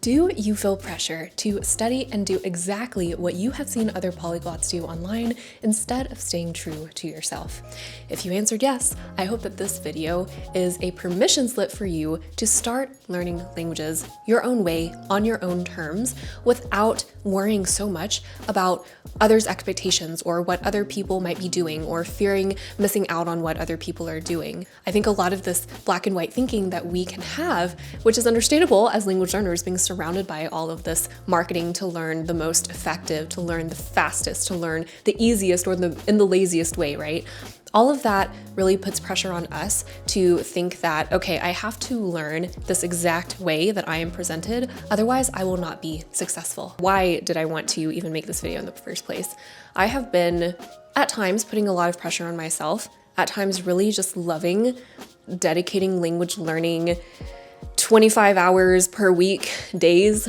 Do you feel pressure to study and do exactly what you have seen other polyglots do online instead of staying true to yourself? If you answered yes, I hope that this video is a permission slip for you to start learning languages your own way, on your own terms, without worrying so much about others' expectations or what other people might be doing or fearing missing out on what other people are doing. I think a lot of this black and white thinking that we can have, which is understandable as language learners being surrounded by all of this marketing to learn the most effective, to learn the fastest, to learn the easiest or in the laziest way, right? All of that really puts pressure on us to think that, okay, I have to learn this exact way that I am presented, otherwise I will not be successful. Why did I want to even make this video in the first place? I have been, at times, putting a lot of pressure on myself, at times really just loving dedicating language learning 25 hours per week, days,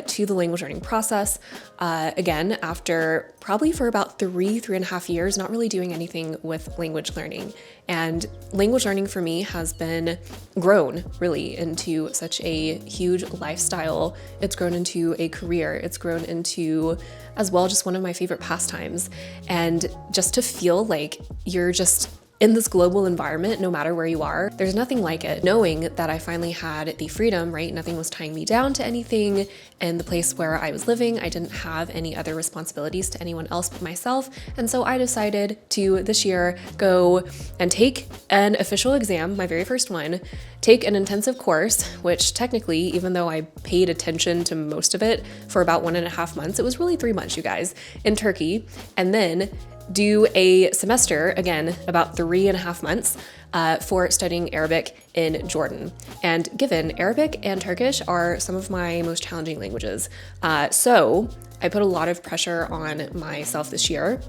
to the language learning process. Again, after probably for about 3.5 years, not really doing anything with language learning. And language learning for me has been grown really into such a huge lifestyle. It's grown into a career. It's grown into, as well, just one of my favorite pastimes. And just to feel like you're just in this global environment, no matter where you are, there's nothing like it. Knowing that I finally had the freedom, right? Nothing was tying me down to anything in the place where I was living. I didn't have any other responsibilities to anyone else but myself. And so I decided to this year go and take an official exam, my very first one, take an intensive course, which technically, even though I paid attention to most of it for about 1.5 months, it was really 3 months, you guys, in Turkey, and then do a semester, again, about 3.5 months, for studying Arabic in Jordan. And given Arabic and Turkish are some of my most challenging languages, so I put a lot of pressure on myself this year,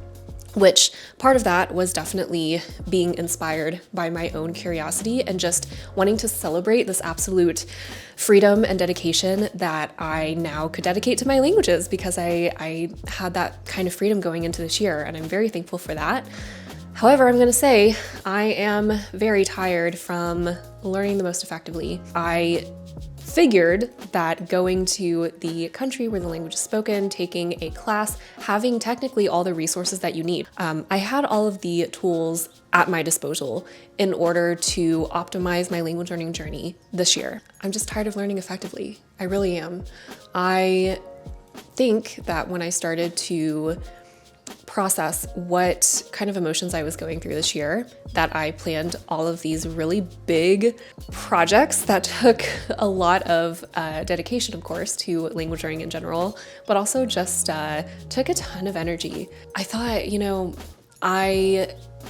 which part of that was definitely being inspired by my own curiosity and just wanting to celebrate this absolute freedom and dedication that I now could dedicate to my languages, because I had that kind of freedom going into this year, and I'm very thankful for that. However, I'm going to say I am very tired from learning the most effectively. I figured that going to the country where the language is spoken, taking a class, having technically all the resources that you need. I had all of the tools at my disposal in order to optimize my language learning journey this year. I'm just tired of learning effectively. I really am. I think that when I started to process what kind of emotions I was going through this year, that I planned all of these really big projects that took a lot of dedication, of course, to language learning in general, but also just took a ton of energy. I thought,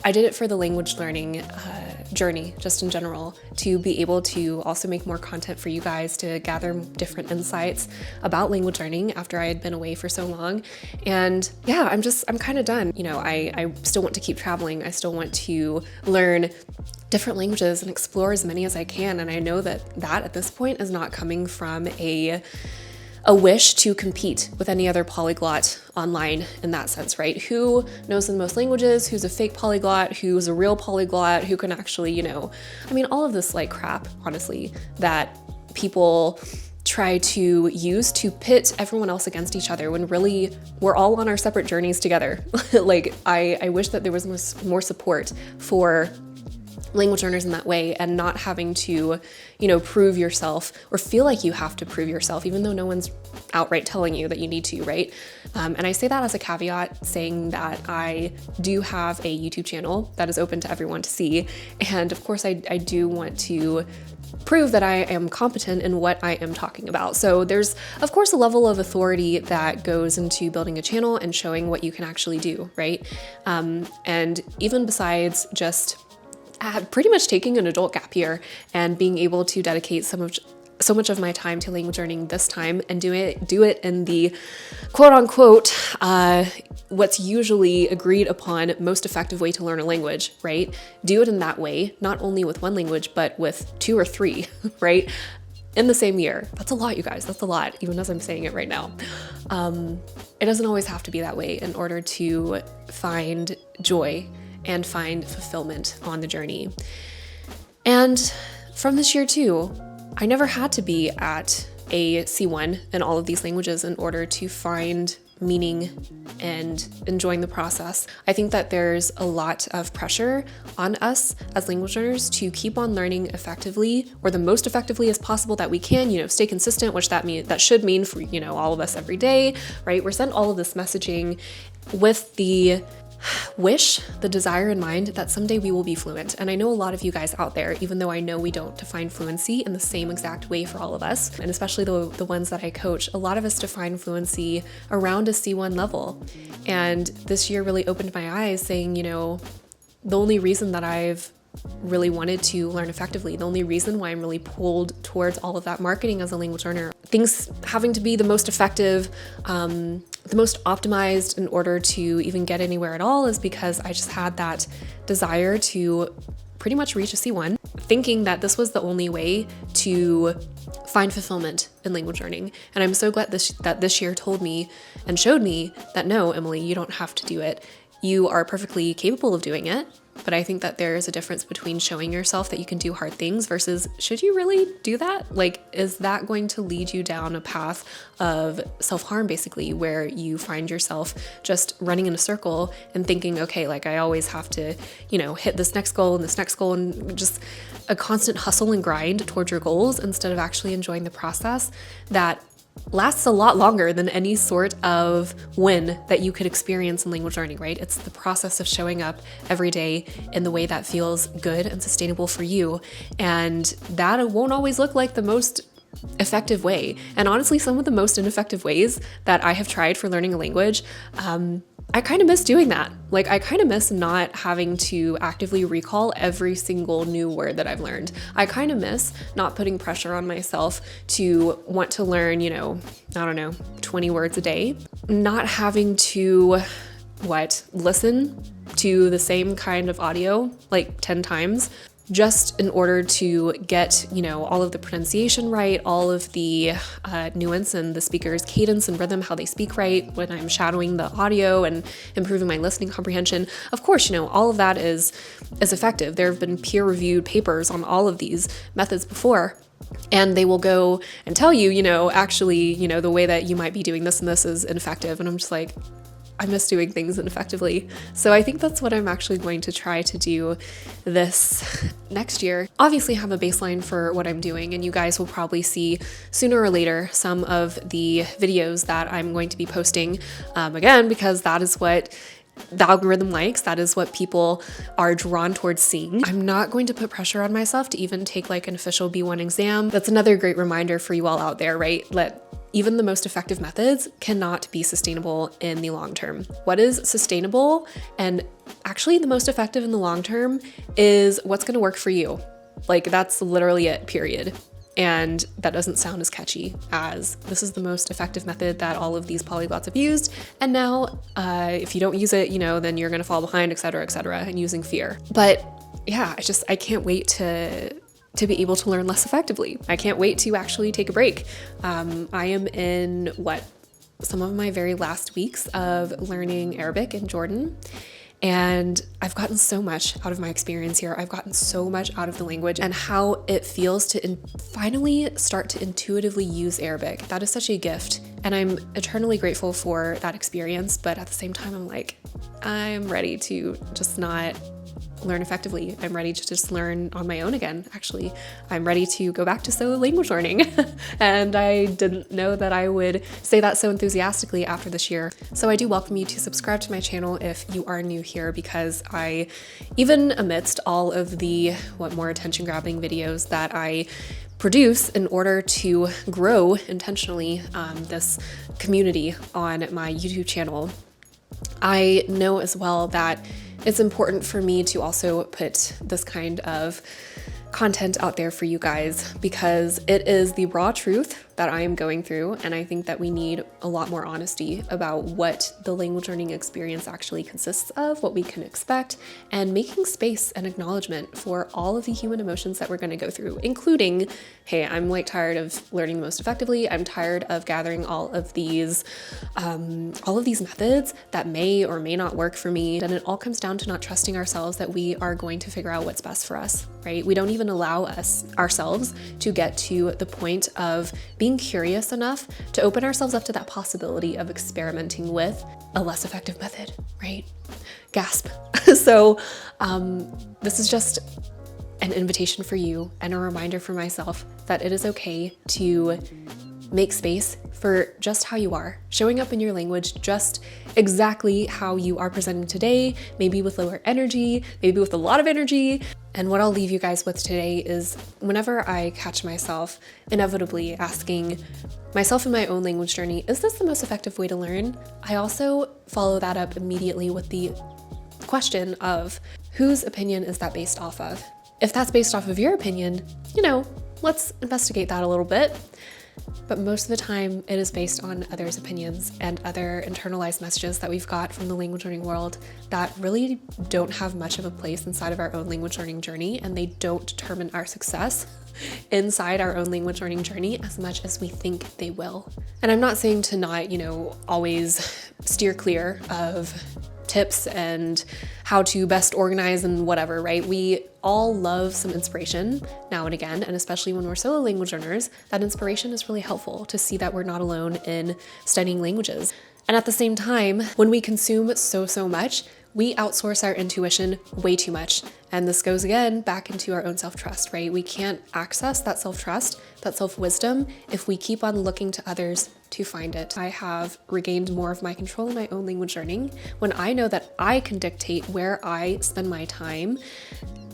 I did it for the language learning journey, just in general, to be able to also make more content for you guys, to gather different insights about language learning after I had been away for so long. And yeah, I'm kind of done. I still want to keep traveling. I still want to learn different languages and explore as many as I can. And I know that at this point is not coming from a wish to compete with any other polyglot online in that sense, right? Who knows the most languages? Who's a fake polyglot? Who's a real polyglot? Who can actually, all of this crap, honestly, that people try to use to pit everyone else against each other when really we're all on our separate journeys together. I wish that there was more support for language learners in that way, and not having to, prove yourself or feel like you have to prove yourself, even though no one's outright telling you that you need to, right? And I say that as a caveat, saying that I do have a YouTube channel that is open to everyone to see. And of course, I do want to prove that I am competent in what I am talking about. So there's, of course, a level of authority that goes into building a channel and showing what you can actually do, right? And even besides just pretty much taking an adult gap year and being able to dedicate so much of my time to language learning this time, and do it in the quote unquote what's usually agreed upon most effective way to learn a language, right? Do it in that way, not only with one language, but with 2 or 3, right? In the same year. That's a lot, you guys. That's a lot, even as I'm saying it right now. It doesn't always have to be that way in order to find joy and find fulfillment on the journey. And from this year too, I never had to be at a C1 in all of these languages in order to find meaning and enjoying the process. I think that there's a lot of pressure on us as language learners to keep on learning effectively, or the most effectively as possible that we can, stay consistent, which that should mean for, all of us every day, right? We're sent all of this messaging with the wish, the desire in mind that someday we will be fluent. And I know a lot of you guys out there, even though I know we don't define fluency in the same exact way for all of us, and especially the ones that I coach, a lot of us define fluency around a C1 level. And this year really opened my eyes saying, the only reason that I've really wanted to learn effectively, the only reason why I'm really pulled towards all of that marketing as a language learner, things having to be the most effective, the most optimized in order to even get anywhere at all, is because I just had that desire to pretty much reach a C1, thinking that this was the only way to find fulfillment in language learning. And I'm so glad that this year told me and showed me that no, Emily, you don't have to do it. You are perfectly capable of doing it. But I think that there is a difference between showing yourself that you can do hard things versus, should you really do that? Like, is that going to lead you down a path of self-harm, basically, where you find yourself just running in a circle and thinking, okay, like I always have to, hit this next goal and just a constant hustle and grind towards your goals instead of actually enjoying the process that lasts a lot longer than any sort of win that you could experience in language learning, right? It's the process of showing up every day in the way that feels good and sustainable for you. And that won't always look like the most effective way. And honestly, some of the most ineffective ways that I have tried for learning a language, I kind of miss doing that. Like, I kind of miss not having to actively recall every single new word that I've learned. I kind of miss not putting pressure on myself to want to learn, 20 words a day. Not having to, listen to the same kind of audio like 10 times. Just in order to get, all of the pronunciation right, all of the nuance and the speaker's cadence and rhythm, how they speak right when I'm shadowing the audio and improving my listening comprehension. Of course, all of that is effective. There have been peer-reviewed papers on all of these methods before. And they will go and tell you, actually, the way that you might be doing this and this is ineffective. And I'm just like, I miss doing things ineffectively. So I think that's what I'm actually going to try to do this next year. Obviously have a baseline for what I'm doing, and you guys will probably see sooner or later some of the videos that I'm going to be posting, again, because that is what the algorithm likes. That is what people are drawn towards seeing. I'm not going to put pressure on myself to even take like an official B1 exam. That's another great reminder for you all out there, right? Even the most effective methods cannot be sustainable in the long term. What is sustainable and actually the most effective in the long term is what's going to work for you. Like, that's literally it, period. And that doesn't sound as catchy as this is the most effective method that all of these polyglots have used. And now if you don't use it, then you're going to fall behind, et cetera, and using fear. But yeah, I can't wait to be able to learn less effectively. I can't wait to actually take a break. I am in some of my very last weeks of learning Arabic in Jordan. And I've gotten so much out of my experience here. I've gotten so much out of the language and how it feels to finally start to intuitively use Arabic. That is such a gift. And I'm eternally grateful for that experience. But at the same time, I'm like, I'm ready to just not learn effectively. I'm ready to just learn on my own again. Actually, I'm ready to go back to solo language learning. And I didn't know that I would say that so enthusiastically after this year. So I do welcome you to subscribe to my channel if you are new here, because even amidst all of the more attention grabbing videos that I produce in order to grow intentionally this community on my YouTube channel, I know as well that it's important for me to also put this kind of content out there for you guys, because it is the raw truth that I am going through, and I think that we need a lot more honesty about what the language learning experience actually consists of, what we can expect, and making space and acknowledgement for all of the human emotions that we're going to go through, including, hey, I'm tired of learning the most effectively. I'm tired of gathering all of these methods that may or may not work for me. And it all comes down to not trusting ourselves that we are going to figure out what's best for us, right? We don't even allow ourselves to get to the point of being being curious enough to open ourselves up to that possibility of experimenting with a less effective method, right? Gasp. So this is just an invitation for you and a reminder for myself that it is okay to make space for just how you are, showing up in your language just exactly how you are presenting today, maybe with lower energy, maybe with a lot of energy. And what I'll leave you guys with today is whenever I catch myself inevitably asking myself in my own language journey, is this the most effective way to learn? I also follow that up immediately with the question of whose opinion is that based off of? If that's based off of your opinion, let's investigate that a little bit. But most of the time, it is based on others' opinions and other internalized messages that we've got from the language learning world that really don't have much of a place inside of our own language learning journey, and they don't determine our success inside our own language learning journey as much as we think they will. And I'm not saying to not, always steer clear of tips and how to best organize and whatever, right? We all love some inspiration now and again, and especially when we're solo language learners, that inspiration is really helpful to see that we're not alone in studying languages. And at the same time, when we consume so much, we outsource our intuition way too much. And this goes again back into our own self-trust, right? We can't access that self-trust, that self-wisdom, if we keep on looking to others to find it. I have regained more of my control in my own language learning when I know that I can dictate where I spend my time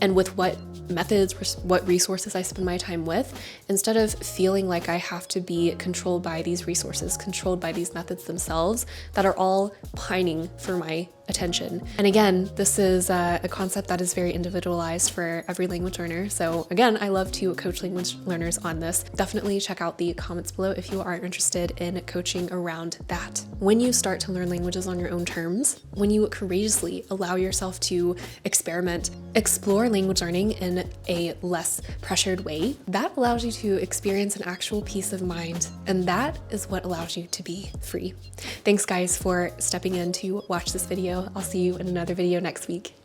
and with what methods, what resources I spend my time with, instead of feeling like I have to be controlled by these resources, controlled by these methods themselves that are all pining for my attention. And again, this is a concept that is very individualized for every language learner. So again, I love to coach language learners on this. Definitely check out the comments below if you are interested in coaching around that. When you start to learn languages on your own terms, when you courageously allow yourself to experiment, explore language learning in a less pressured way, that allows you to experience an actual peace of mind. And that is what allows you to be free. Thanks guys for stepping in to watch this video. I'll see you in another video next week.